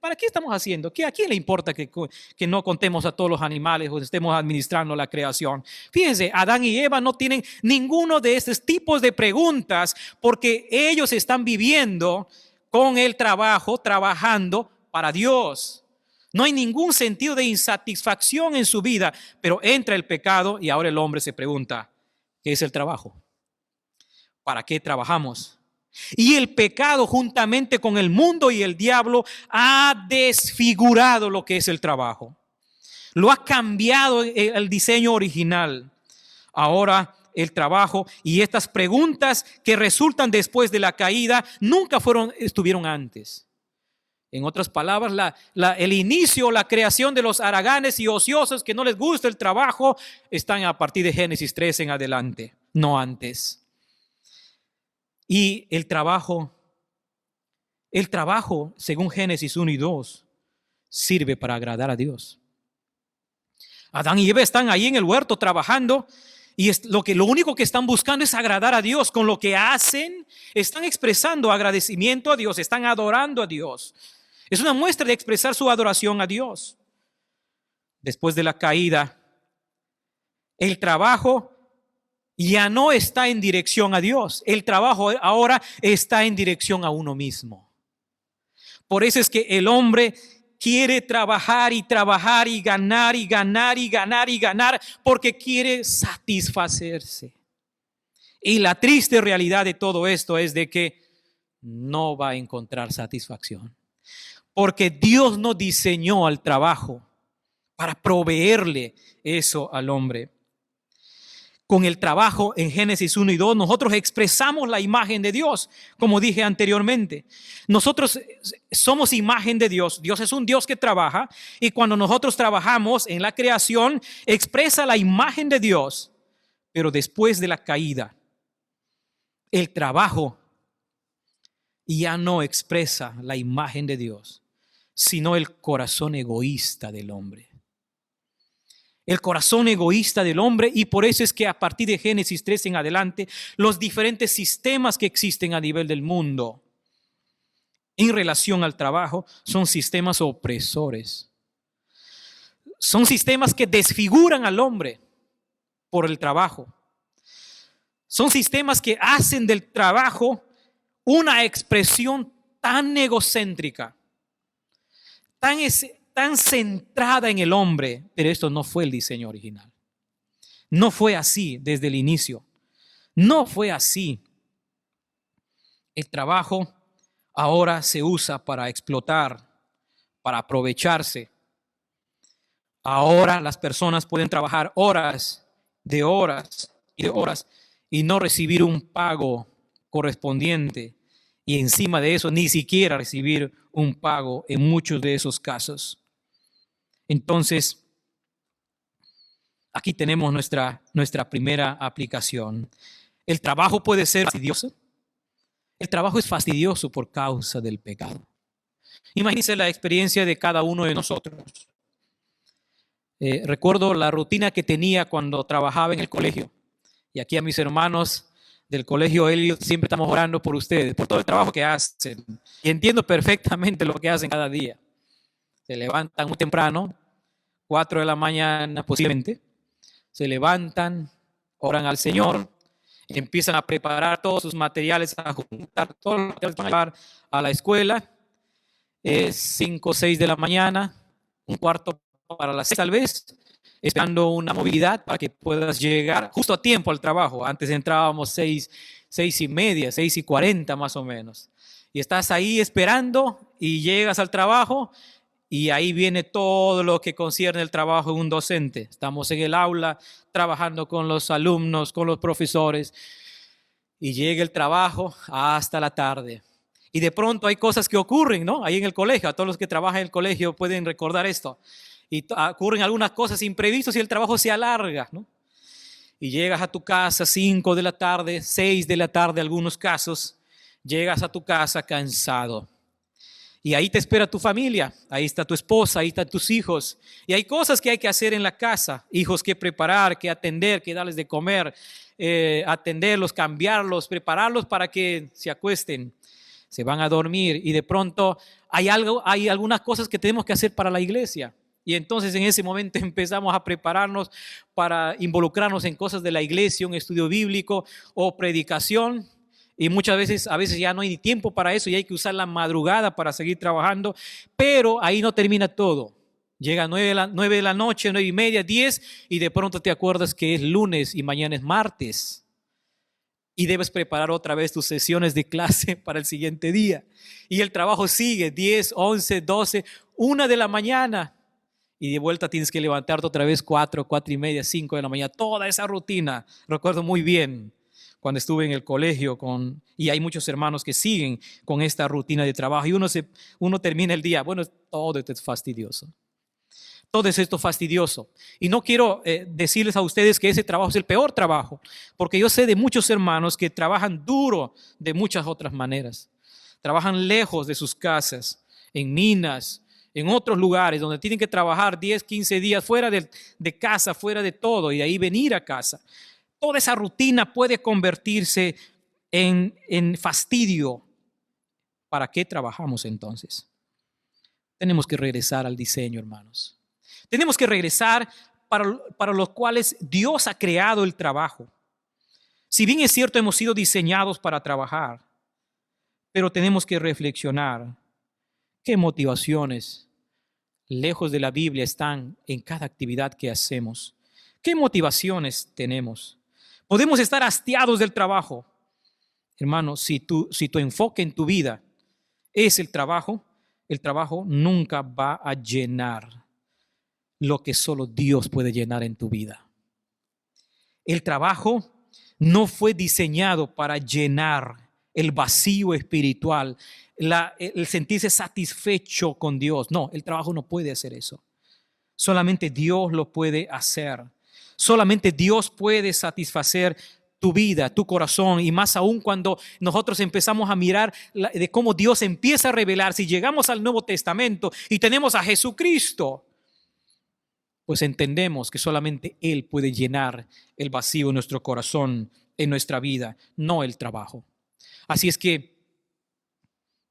¿para qué estamos haciendo? ¿A quién le importa que no contemos a todos los animales o estemos administrando la creación? Fíjense, Adán y Eva no tienen ninguno de estos tipos de preguntas porque ellos están viviendo con el trabajo, trabajando para Dios. No hay ningún sentido de insatisfacción en su vida, pero entra el pecado y ahora el hombre se pregunta: ¿qué es el trabajo? ¿Para qué trabajamos? Y el pecado, juntamente con el mundo y el diablo, ha desfigurado lo que es el trabajo. Lo ha cambiado el diseño original. Ahora el trabajo y estas preguntas que resultan después de la caída nunca estuvieron antes. En otras palabras, el inicio, la creación de los haraganes y ociosos que no les gusta el trabajo están a partir de Génesis 3 en adelante, no antes. Y el trabajo, según Génesis 1 y 2, sirve para agradar a Dios. Adán y Eva están ahí en el huerto trabajando y lo único que están buscando es agradar a Dios. Con lo que hacen, están expresando agradecimiento a Dios, están adorando a Dios. Es una muestra de expresar su adoración a Dios. Después de la caída, el trabajo ya no está en dirección a Dios. El trabajo ahora está en dirección a uno mismo. Por eso es que el hombre quiere trabajar y trabajar y ganar y ganar y ganar y ganar porque quiere satisfacerse. Y la triste realidad de todo esto es de que no va a encontrar satisfacción. Porque Dios no diseñó al trabajo para proveerle eso al hombre. Con el trabajo en Génesis 1 y 2, nosotros expresamos la imagen de Dios, como dije anteriormente. Nosotros somos imagen de Dios. Dios es un Dios que trabaja y cuando nosotros trabajamos en la creación, expresa la imagen de Dios. Pero después de la caída, el trabajo ya no expresa la imagen de Dios, sino el corazón egoísta del hombre. El corazón egoísta del hombre, y por eso es que a partir de Génesis 3 en adelante, los diferentes sistemas que existen a nivel del mundo en relación al trabajo son sistemas opresores. Son sistemas que desfiguran al hombre por el trabajo. Son sistemas que hacen del trabajo una expresión tan egocéntrica, tan centrada en el hombre, pero esto no fue el diseño original. No fue así desde el inicio. No fue así. El trabajo ahora se usa para explotar, para aprovecharse. Ahora las personas pueden trabajar horas de horas y de horas y no recibir un pago correspondiente. Y encima de eso, ni siquiera recibir un pago en muchos de esos casos. Entonces, aquí tenemos nuestra primera aplicación. El trabajo puede ser fastidioso. El trabajo es fastidioso por causa del pecado. Imagínense la experiencia de cada uno de nosotros. Recuerdo la rutina que tenía cuando trabajaba en el colegio. Y aquí a mis hermanos del colegio Elliot siempre estamos orando por ustedes, por todo el trabajo que hacen. Y entiendo perfectamente lo que hacen cada día. Se levantan muy temprano, 4 de la mañana posiblemente. Se levantan, oran al Señor, empiezan a preparar todos sus materiales, a juntar todos los materiales para llevar a la escuela. Es 5 o 6 de la mañana, un cuarto para las 6 tal vez, esperando una movilidad para que puedas llegar justo a tiempo al trabajo. Antes entrábamos 6:30, 6:40 más o menos. Y estás ahí esperando y llegas al trabajo y ahí viene todo lo que concierne el trabajo de un docente. Estamos en el aula trabajando con los alumnos, con los profesores y llega el trabajo hasta la tarde. Y de pronto hay cosas que ocurren, ¿no? Ahí en el colegio, a todos los que trabajan en el colegio pueden recordar esto. Y ocurren algunas cosas imprevistas y el trabajo se alarga, ¿no? Y llegas a tu casa 5 de la tarde, 6 de la tarde, algunos casos, llegas a tu casa cansado. Y ahí te espera tu familia, ahí está tu esposa, ahí están tus hijos. Y hay cosas que hay que hacer en la casa, hijos que preparar, que atender, que darles de comer, atenderlos, cambiarlos, prepararlos para que se acuesten, se van a dormir. Y de pronto hay algunas cosas que tenemos que hacer para la iglesia. Y entonces en ese momento empezamos a prepararnos para involucrarnos en cosas de la iglesia, un estudio bíblico o predicación. Y muchas veces, a veces ya no hay tiempo para eso y hay que usar la madrugada para seguir trabajando. Pero ahí no termina todo. Llega 9 de la noche, 9:30, 10 y de pronto te acuerdas que es lunes y mañana es martes. Y debes preparar otra vez tus sesiones de clase para el siguiente día. Y el trabajo sigue, 10, 11, 12, 1 de la mañana. Y de vuelta tienes que levantarte otra vez 4:30, 5 de la mañana. Toda esa rutina, recuerdo muy bien cuando estuve en el colegio y hay muchos hermanos que siguen con esta rutina de trabajo. Y uno termina el día, bueno, todo esto es fastidioso. Todo esto es fastidioso. Y no quiero decirles a ustedes que ese trabajo es el peor trabajo, porque yo sé de muchos hermanos que trabajan duro de muchas otras maneras. Trabajan lejos de sus casas, en minas, en otros lugares donde tienen que trabajar 10, 15 días fuera de casa, fuera de todo, y de ahí venir a casa. Toda esa rutina puede convertirse en fastidio. ¿Para qué trabajamos entonces? Tenemos que regresar al diseño, hermanos. Tenemos que regresar para los cuales Dios ha creado el trabajo. Si bien es cierto, hemos sido diseñados para trabajar, pero tenemos que reflexionar qué motivaciones lejos de la Biblia están en cada actividad que hacemos. ¿Qué motivaciones tenemos? Podemos estar hastiados del trabajo. Hermano, si tu enfoque en tu vida es el trabajo nunca va a llenar lo que solo Dios puede llenar en tu vida. El trabajo no fue diseñado para llenar el vacío espiritual, el sentirse satisfecho con Dios. No, el trabajo no puede hacer eso. Solamente Dios lo puede hacer. Solamente Dios puede satisfacer tu vida, tu corazón, y más aún cuando nosotros empezamos a mirar de cómo Dios empieza a revelar. Si llegamos al Nuevo Testamento y tenemos a Jesucristo, pues entendemos que solamente Él puede llenar el vacío en nuestro corazón, en nuestra vida, no el trabajo. Así es que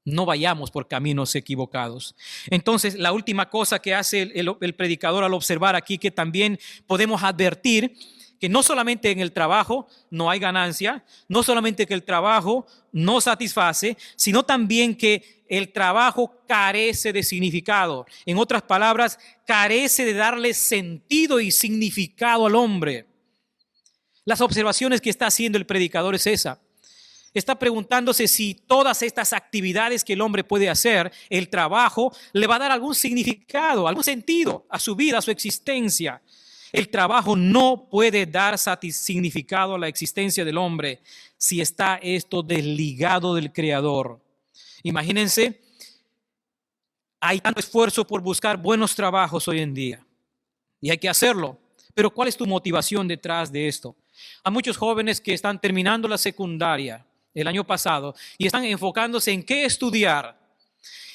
no vayamos por caminos equivocados. Entonces, la última cosa que hace el predicador al observar aquí, que también podemos advertir, que no solamente en el trabajo no hay ganancia, no solamente que el trabajo no satisface, sino también que el trabajo carece de significado. En otras palabras, carece de darle sentido y significado al hombre. Las observaciones que está haciendo el predicador es esa. Está preguntándose si todas estas actividades que el hombre puede hacer, el trabajo, le va a dar algún significado, algún sentido a su vida, a su existencia. El trabajo no puede dar significado a la existencia del hombre si está esto desligado del Creador. Imagínense, hay tanto esfuerzo por buscar buenos trabajos hoy en día y hay que hacerlo. Pero ¿cuál es tu motivación detrás de esto? Hay muchos jóvenes que están terminando la secundaria el año pasado y están enfocándose en qué estudiar.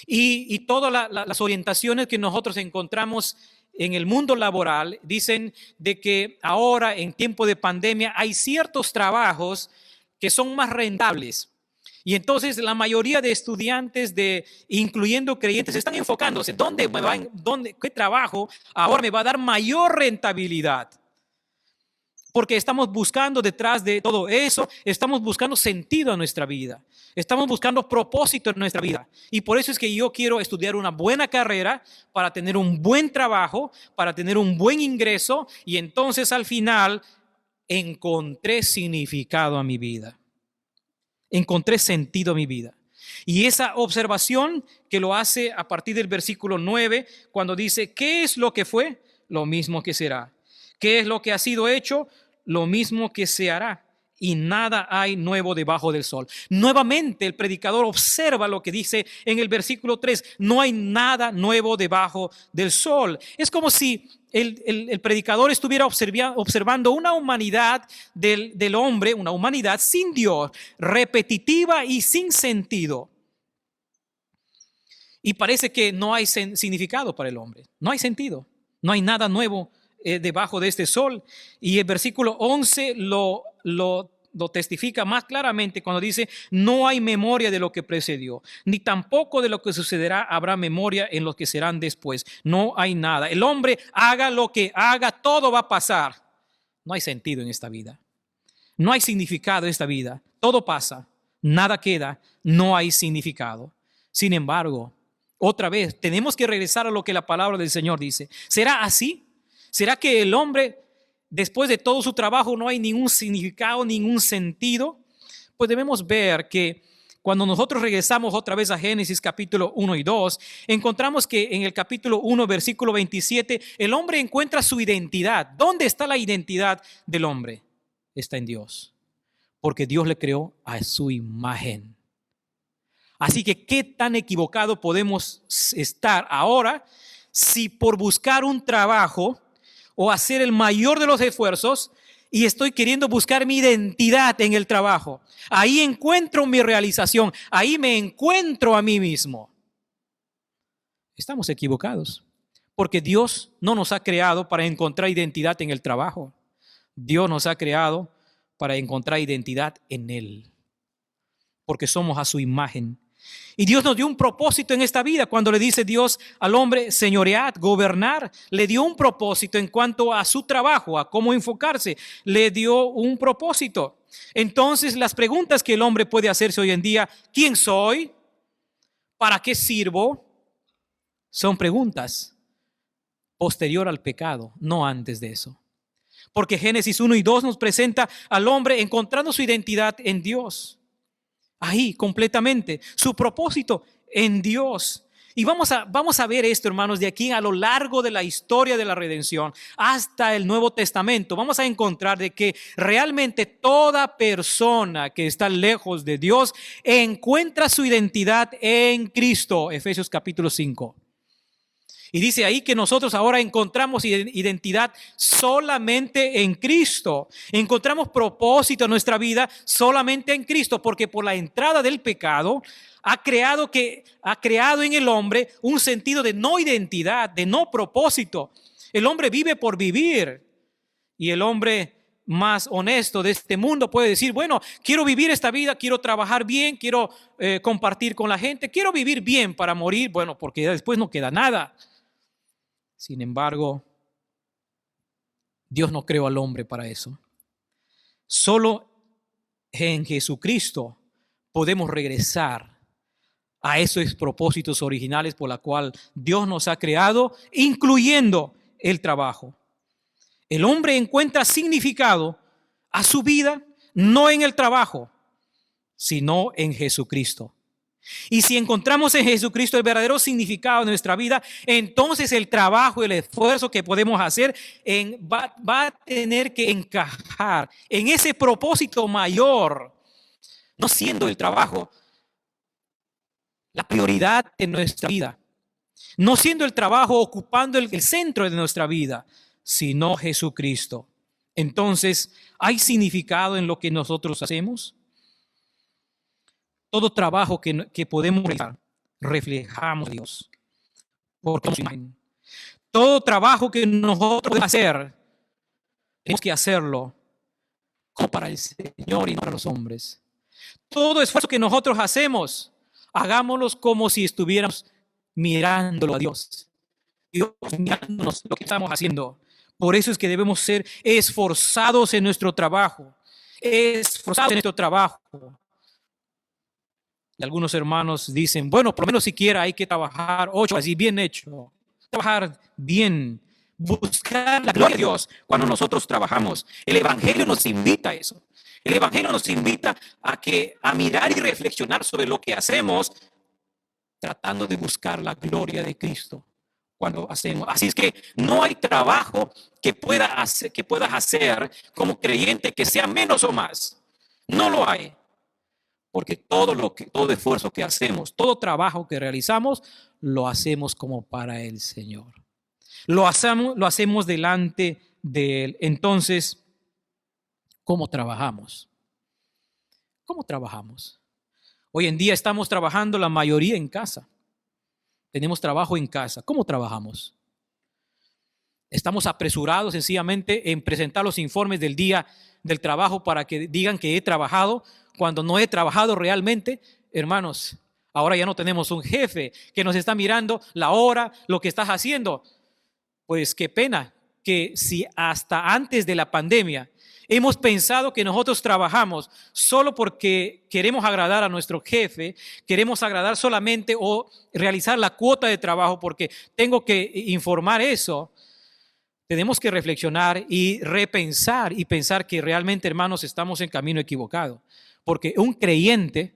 Y todas las orientaciones que nosotros encontramos en el mundo laboral dicen de que ahora en tiempo de pandemia hay ciertos trabajos que son más rentables. Y entonces la mayoría de estudiantes, incluyendo creyentes, están enfocándose qué trabajo ahora me va a dar mayor rentabilidad. Porque estamos buscando detrás de todo eso, estamos buscando sentido a nuestra vida. Estamos buscando propósito en nuestra vida. Y por eso es que yo quiero estudiar una buena carrera para tener un buen trabajo, para tener un buen ingreso. Y entonces al final encontré significado a mi vida. Encontré sentido a mi vida. Y esa observación que lo hace a partir del versículo 9, cuando dice, ¿qué es lo que fue? Lo mismo que será. ¿Qué es lo que ha sido hecho? Lo mismo que se hará. Y nada hay nuevo debajo del sol. Nuevamente el predicador observa lo que dice en el versículo 3. No hay nada nuevo debajo del sol. Es como si el predicador estuviera observando una humanidad del hombre, una humanidad sin Dios, repetitiva y sin sentido. Y parece que no hay significado para el hombre. No hay sentido. No hay nada nuevo debajo de este sol. Y el versículo 11 lo testifica más claramente cuando dice, no hay memoria de lo que precedió, ni tampoco de lo que sucederá habrá memoria en lo que serán después. No hay nada. El hombre haga lo que haga, todo va a pasar. No hay sentido en esta vida. No hay significado en esta vida. Todo pasa, nada queda, no hay significado. Sin embargo, otra vez, tenemos que regresar a lo que la palabra del Señor dice. ¿Será así? ¿Será que el hombre, después de todo su trabajo, no hay ningún significado, ningún sentido? Pues debemos ver que cuando nosotros regresamos otra vez a Génesis capítulo 1 y 2, encontramos que en el capítulo 1, versículo 27, el hombre encuentra su identidad. ¿Dónde está la identidad del hombre? Está en Dios, porque Dios le creó a su imagen. Así que, ¿qué tan equivocado podemos estar ahora si por buscar un trabajo o hacer el mayor de los esfuerzos y estoy queriendo buscar mi identidad en el trabajo? Ahí encuentro mi realización, ahí me encuentro a mí mismo. Estamos equivocados, porque Dios no nos ha creado para encontrar identidad en el trabajo. Dios nos ha creado para encontrar identidad en Él, porque somos a su imagen. Y Dios nos dio un propósito en esta vida. Cuando le dice Dios al hombre señorear, gobernar, le dio un propósito en cuanto a su trabajo, a cómo enfocarse. Le dio un propósito. Entonces las preguntas que el hombre puede hacerse hoy en día, ¿quién soy? ¿Para qué sirvo? Son preguntas posterior al pecado, no antes de eso. Porque Génesis 1 y 2 nos presenta al hombre encontrando su identidad en Dios. Ahí completamente, su propósito en Dios. Y vamos a ver esto, hermanos, de aquí a lo largo de la historia de la redención hasta el Nuevo Testamento. Vamos a encontrar de que realmente toda persona que está lejos de Dios encuentra su identidad en Cristo. Efesios capítulo 5. Y dice ahí que nosotros ahora encontramos identidad solamente en Cristo. Encontramos propósito en nuestra vida solamente en Cristo, porque por la entrada del pecado ha creado en el hombre un sentido de no identidad, de no propósito. El hombre vive por vivir y el hombre más honesto de este mundo puede decir, bueno, quiero vivir esta vida, quiero trabajar bien, quiero compartir con la gente, quiero vivir bien para morir, bueno, porque después no queda nada. Sin embargo, Dios no creó al hombre para eso. Solo en Jesucristo podemos regresar a esos propósitos originales por la cual Dios nos ha creado, incluyendo el trabajo. El hombre encuentra significado a su vida no en el trabajo, sino en Jesucristo. Y si encontramos en Jesucristo el verdadero significado de nuestra vida, entonces el trabajo y el esfuerzo que podemos hacer va a tener que encajar en ese propósito mayor, no siendo el trabajo la prioridad de nuestra vida, no siendo el trabajo ocupando el centro de nuestra vida, sino Jesucristo. Entonces, ¿hay significado en lo que nosotros hacemos? Todo trabajo que podemos realizar, reflejamos a Dios. Porque todo trabajo que nosotros podemos hacer, tenemos que hacerlo como para el Señor y no para los hombres. Todo esfuerzo que nosotros hacemos, hagámoslo como si estuviéramos mirándolo a Dios. Dios mirándonos lo que estamos haciendo. Por eso es que debemos ser esforzados en nuestro trabajo. Esforzados en nuestro trabajo. Y algunos hermanos dicen, bueno, por lo menos siquiera hay que trabajar 8 horas y bien hecho. Trabajar bien. Buscar la gloria de Dios cuando nosotros trabajamos. El Evangelio nos invita a eso. El Evangelio nos invita a mirar y reflexionar sobre lo que hacemos, tratando de buscar la gloria de Cristo cuando hacemos. Así es que no hay trabajo que puedas hacer como creyente que sea menos o más. No lo hay. Porque todo esfuerzo que hacemos, todo trabajo que realizamos, lo hacemos como para el Señor. Lo hacemos delante de Él. Entonces, ¿cómo trabajamos? ¿Cómo trabajamos? Hoy en día estamos trabajando la mayoría en casa. Tenemos trabajo en casa. ¿Cómo trabajamos? Estamos apresurados sencillamente en presentar los informes del día del trabajo para que digan que he trabajado, cuando no he trabajado realmente. Hermanos, ahora ya no tenemos un jefe que nos está mirando la hora, lo que estás haciendo. Pues qué pena que si hasta antes de la pandemia hemos pensado que nosotros trabajamos solo porque queremos agradar a nuestro jefe, queremos agradar solamente o realizar la cuota de trabajo porque tengo que informar eso. Tenemos que reflexionar y repensar y pensar que realmente, hermanos, estamos en camino equivocado. Porque un creyente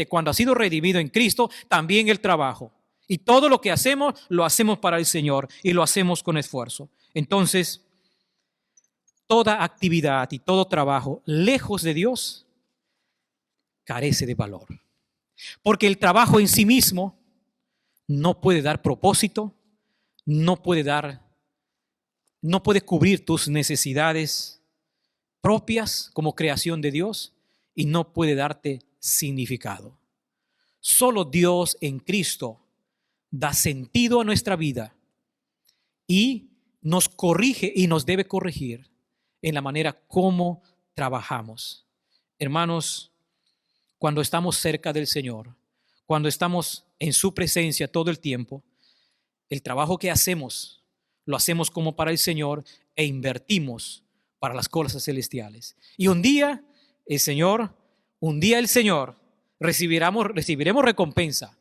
cuando ha sido redimido en Cristo, también el trabajo. Y todo lo que hacemos, lo hacemos para el Señor y lo hacemos con esfuerzo. Entonces, toda actividad y todo trabajo lejos de Dios carece de valor. Porque el trabajo en sí mismo no puede dar propósito, no puede cubrir tus necesidades propias como creación de Dios y no puede darte significado. Solo Dios en Cristo da sentido a nuestra vida y nos corrige y nos debe corregir en la manera como trabajamos. Hermanos, cuando estamos cerca del Señor, cuando estamos en su presencia todo el tiempo, el trabajo que hacemos, lo hacemos como para el Señor e invertimos para las cosas celestiales. Y un día el Señor recibiremos recompensa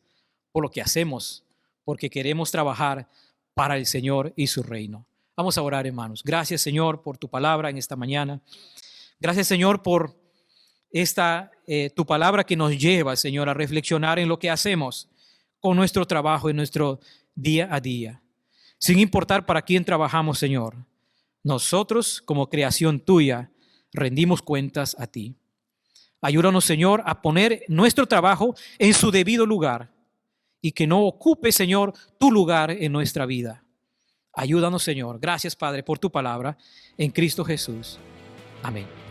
por lo que hacemos, porque queremos trabajar para el Señor y su reino. Vamos a orar, hermanos. Gracias, Señor, por tu palabra en esta mañana. Gracias, Señor, por tu palabra que nos lleva, Señor, a reflexionar en lo que hacemos con nuestro trabajo en nuestro día a día. Sin importar para quién trabajamos, Señor, nosotros como creación tuya rendimos cuentas a ti. Ayúdanos, Señor, a poner nuestro trabajo en su debido lugar y que no ocupe, Señor, tu lugar en nuestra vida. Ayúdanos, Señor. Gracias, Padre, por tu palabra en Cristo Jesús. Amén.